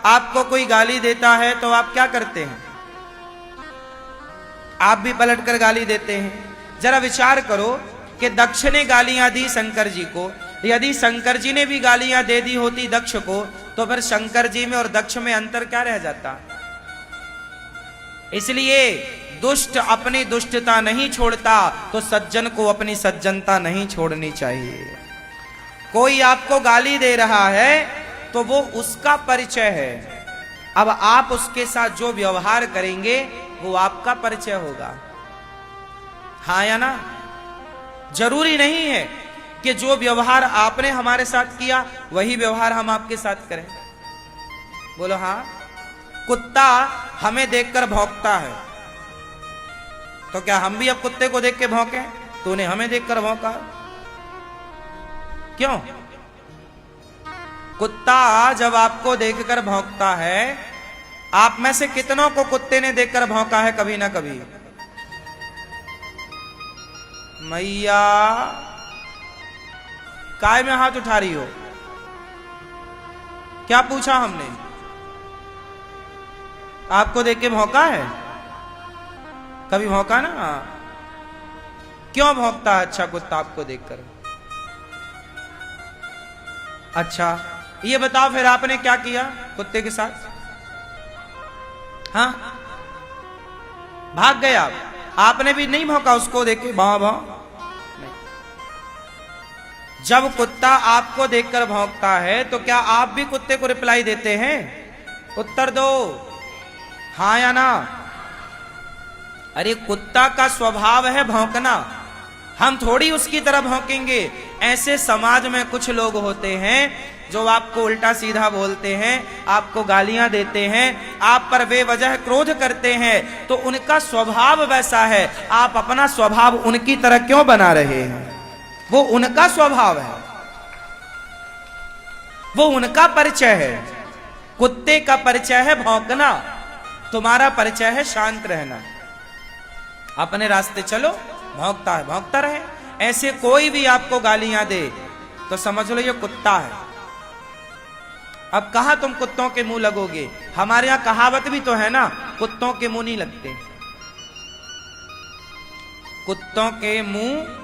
आपको कोई गाली देता है तो आप क्या करते हैं? आप भी पलट कर गाली देते हैं। जरा विचार करो कि दक्ष ने गालियां दी शंकर जी को, यदि शंकर जी ने भी गालियां दे दी होती दक्ष को, तो फिर शंकर जी में और दक्ष में अंतर क्या रह जाता? इसलिए दुष्ट अपनी दुष्टता नहीं छोड़ता, तो सज्जन को अपनी सज्जनता नहीं छोड़नी चाहिए। कोई आपको गाली दे रहा है तो वो उसका परिचय है, अब आप उसके साथ जो व्यवहार करेंगे वो आपका परिचय होगा। हाँ या ना? जरूरी नहीं है कि जो व्यवहार आपने हमारे साथ किया वही व्यवहार हम आपके साथ करें। बोलो हाँ। कुत्ता हमें देखकर भौंकता है, तो क्या हम भी अब कुत्ते को देख के भौंके? तूने हमें देखकर भौंका, क्यों? कुत्ता जब आपको देखकर भौंकता है, आप में से कितनों को कुत्ते ने देखकर भौंका है कभी ना कभी? मैया काय में हाथ उठा रही हो? क्या पूछा हमने? आपको देख के भौंका है? कभी भौंका ना? क्यों भौंकता है अच्छा कुत्ता आपको देखकर? अच्छा ये बताओ फिर आपने क्या किया कुत्ते के साथ? हाँ, भाग गए आप? आपने भी नहीं भौंका उसको देख के भाव भाव? जब कुत्ता आपको देखकर भौंकता है तो क्या आप भी कुत्ते को रिप्लाई देते हैं? उत्तर दो, हाँ या ना? अरे कुत्ता का स्वभाव है भौंकना, हम थोड़ी उसकी तरह भौंकेंगे। ऐसे समाज में कुछ लोग होते हैं जो आपको उल्टा सीधा बोलते हैं, आपको गालियां देते हैं, आप पर बेवजह क्रोध करते हैं, तो उनका स्वभाव वैसा है, आप अपना स्वभाव उनकी तरह क्यों बना रहे हैं? वो उनका स्वभाव है, वो उनका परिचय है। कुत्ते का परिचय है भौंकना, तुम्हारा परिचय है शांत रहना। अपने रास्ते चलो, भौंकता है भौंकता रहे। ऐसे कोई भी आपको गालियां दे तो समझ लो ये कुत्ता है। अब कहां तुम कुत्तों के मुंह लगोगे? हमारे यहां कहावत भी तो है ना, कुत्तों के मुंह नहीं लगते। कुत्तों के मुंह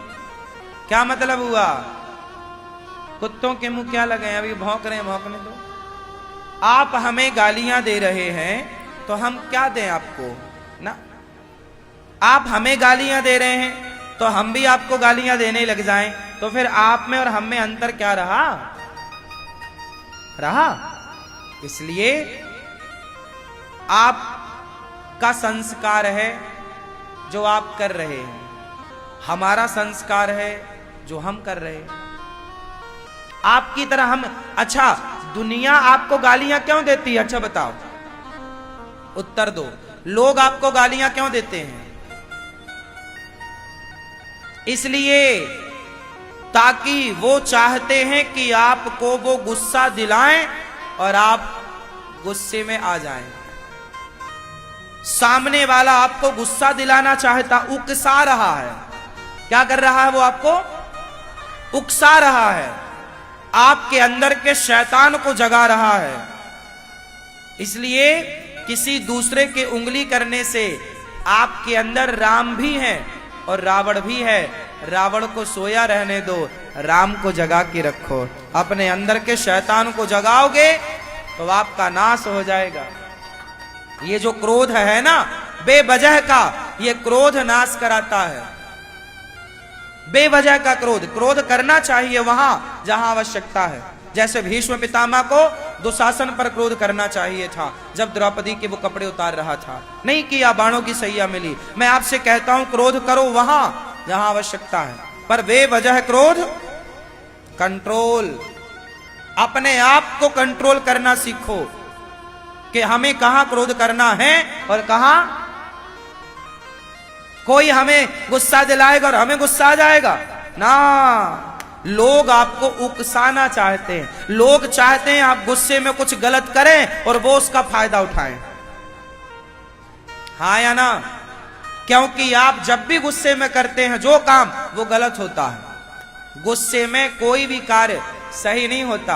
क्या मतलब हुआ? कुत्तों के मुंह क्या लगे? अभी भौंक रहे हैं, भौंकने दो। आप हमें गालियां दे रहे हैं तो हम क्या दें आपको ना? आप हमें गालियां दे रहे हैं तो हम भी आपको गालियां देने लग जाएं, तो फिर आप में और हम में अंतर क्या रहा? इसलिए आपका संस्कार है जो आप कर रहे हैं, हमारा संस्कार है जो हम कर रहे हैं। आपकी तरह हम, अच्छा दुनिया आपको गालियां क्यों देती है? अच्छा बताओ, उत्तर दो। लोग आपको गालियां क्यों देते हैं? इसलिए ताकि वो चाहते हैं कि आपको वो गुस्सा दिलाएं और आप गुस्से में आ जाएं। सामने वाला आपको गुस्सा दिलाना चाहता, उकसा रहा है। क्या कर रहा है वो? आपको उकसा रहा है, आपके अंदर के शैतान को जगा रहा है। इसलिए किसी दूसरे के उंगली करने से आपके अंदर राम भी है और रावण भी है। रावण को सोया रहने दो, राम को जगा के रखो। अपने अंदर के शैतान को जगाओगे तो आपका नाश हो जाएगा। ये जो क्रोध है ना बेवजह का, ये क्रोध नाश कराता है। बेवजह का क्रोध करना चाहिए वहां जहां आवश्यकता है। जैसे भीष्म पितामह को दुशासन पर क्रोध करना चाहिए था जब द्रौपदी के वो कपड़े उतार रहा था, नहीं किया, बाणों की सैया मिली। मैं आपसे कहता हूं क्रोध करो वहां जहां आवश्यकता है, पर बेवजह क्रोध कंट्रोल, अपने आप को कंट्रोल करना सीखो कि हमें कहां क्रोध करना है और कहां। कोई हमें गुस्सा दिलाएगा और हमें गुस्सा आ जाएगा ना। लोग आपको उकसाना चाहते हैं, लोग चाहते हैं आप गुस्से में कुछ गलत करें और वो उसका फायदा उठाएं। हाँ या ना? क्योंकि आप जब भी गुस्से में करते हैं जो काम, वो गलत होता है। गुस्से में कोई भी कार्य सही नहीं होता।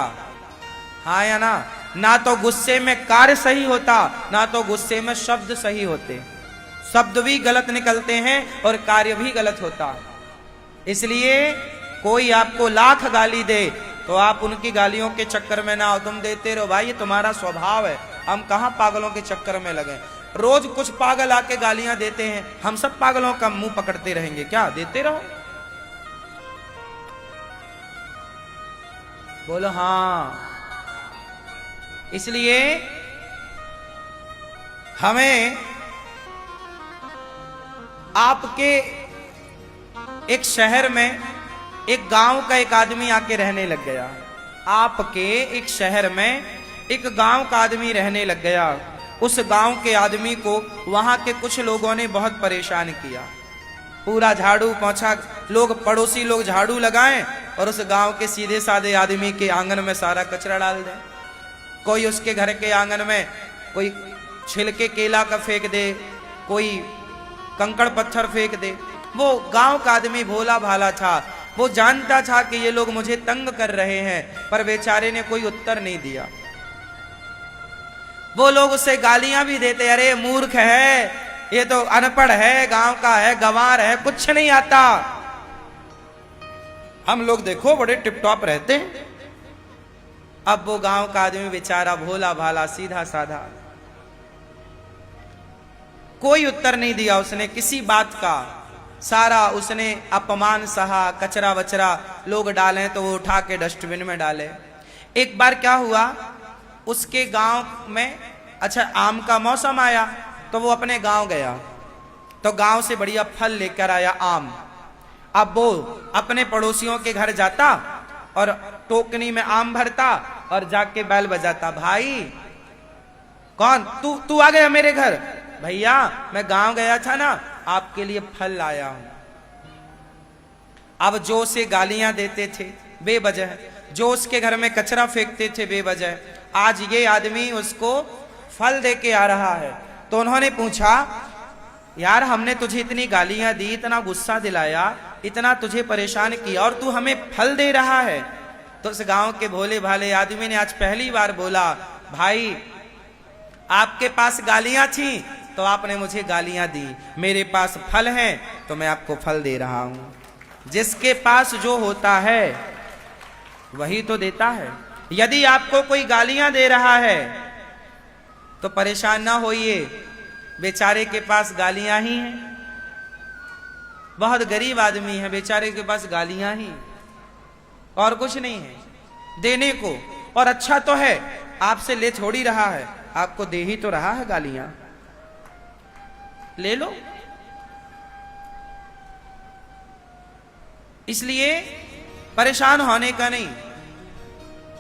हाँ या ना? ना तो गुस्से में कार्य सही होता, ना तो गुस्से में शब्द सही होते। शब्द भी गलत निकलते हैं और कार्य भी गलत होता। इसलिए कोई आपको लाख गाली दे तो आप उनकी गालियों के चक्कर में ना हो, तुम देते रहो भाई, ये तुम्हारा स्वभाव है। हम कहां पागलों के चक्कर में लगे। रोज कुछ पागल आके गालियां देते हैं, हम सब पागलों का मुंह पकड़ते रहेंगे क्या? देते रहो। बोलो हाँ। इसलिए हमें आपके एक शहर में एक गांव का एक आदमी आके रहने लग गया। आपके एक शहर में एक गांव का आदमी रहने लग गया। उस गांव के आदमी को वहां के कुछ लोगों ने बहुत परेशान किया। पूरा झाड़ू पोंछा, लोग पड़ोसी लोग झाड़ू लगाएं और उस गांव के सीधे साधे आदमी के आंगन में सारा कचरा डाल दें। कोई उसके घर के आंगन में कोई छिलके केला का फेंक दे, कोई कंकड़ पत्थर फेंक दे। वो गांव का आदमी भोला भाला था, वो जानता था कि ये लोग मुझे तंग कर रहे हैं, पर बेचारे ने कोई उत्तर नहीं दिया। वो लोग उसे गालियां भी देते, अरे मूर्ख है, ये तो अनपढ़ है, गांव का है, गंवार है, कुछ नहीं आता। हम लोग देखो बड़े टिपटॉप रहते हैं। अब वो गांव का आदमी बेचारा भोला भाला सीधा साधा, कोई उत्तर नहीं दिया उसने किसी बात का। सारा उसने अपमान सहा, कचरा वचरा लोग डालें तो वो उठा के डस्टबिन में डाले। एक बार क्या हुआ, उसके गांव में अच्छा आम का मौसम आया तो वो अपने गांव गया, तो गांव से बढ़िया फल लेकर आया आम। अब वो अपने पड़ोसियों के घर जाता और टोकनी में आम भरता और जाके बैल बजाता, भाई कौन तू आ गया मेरे घर? भैया मैं गांव गया था ना, आपके लिए फल लाया हूं। अब जो उसे गालियां देते थे बेवजह, जो उसके घर में कचरा फेंकते थे बेवजह, आज ये आदमी उसको फल दे के आ रहा है। तो उन्होंने पूछा, यार हमने तुझे इतनी गालियां दी, इतना गुस्सा दिलाया, इतना तुझे परेशान किया और तू हमें फल दे रहा है? तो उस गांव के भोले भाले आदमी ने आज पहली बार बोला, भाई आपके पास गालियां थी तो आपने मुझे गालियां दी, मेरे पास फल है तो मैं आपको फल दे रहा हूं। जिसके पास जो होता है वही तो देता है। यदि आपको कोई गालियां दे रहा है तो परेशान ना होइए, बेचारे के पास गालियां ही हैं। बहुत गरीब आदमी है, बेचारे के पास गालियां ही और कुछ नहीं है देने को। और अच्छा तो है, आपसे ले थोड़ी रहा है, आपको दे ही तो रहा है गालियां, ले लो। इसलिए परेशान होने का नहीं,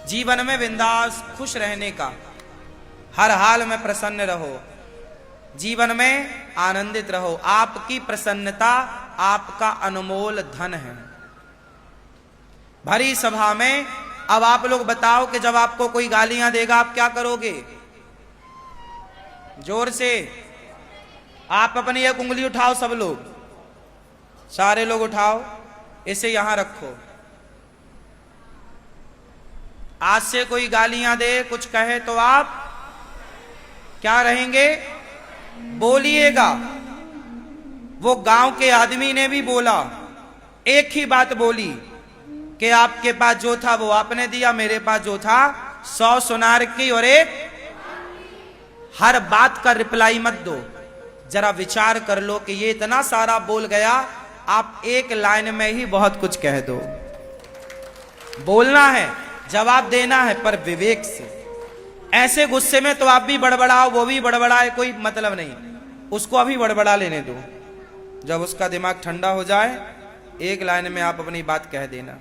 जीवन में बिंदास खुश रहने का, हर हाल में प्रसन्न रहो, जीवन में आनंदित रहो। आपकी प्रसन्नता आपका अनमोल धन है। भरी सभा में अब आप लोग बताओ कि जब आपको कोई गालियां देगा आप क्या करोगे? जोर से आप अपनी एक उंगली उठाओ, सब लोग, सारे लोग उठाओ, इसे यहां रखो। आज से कोई गालियां दे, कुछ कहे तो आप क्या रहेंगे? बोलिएगा। वो गांव के आदमी ने भी बोला, एक ही बात बोली कि आपके पास जो था वो आपने दिया, मेरे पास जो था 100 सुनार की और एक। हर बात का रिप्लाई मत दो, जरा विचार कर लो कि ये इतना सारा बोल गया, आप एक लाइन में ही बहुत कुछ कह दो। बोलना है, जवाब देना है, पर विवेक से। ऐसे गुस्से में तो आप भी बड़बड़ाओ, वो भी बड़बड़ाए, कोई मतलब नहीं, उसको अभी बड़बड़ा लेने दो। जब उसका दिमाग ठंडा हो जाए, एक लाइन में आप अपनी बात कह देना।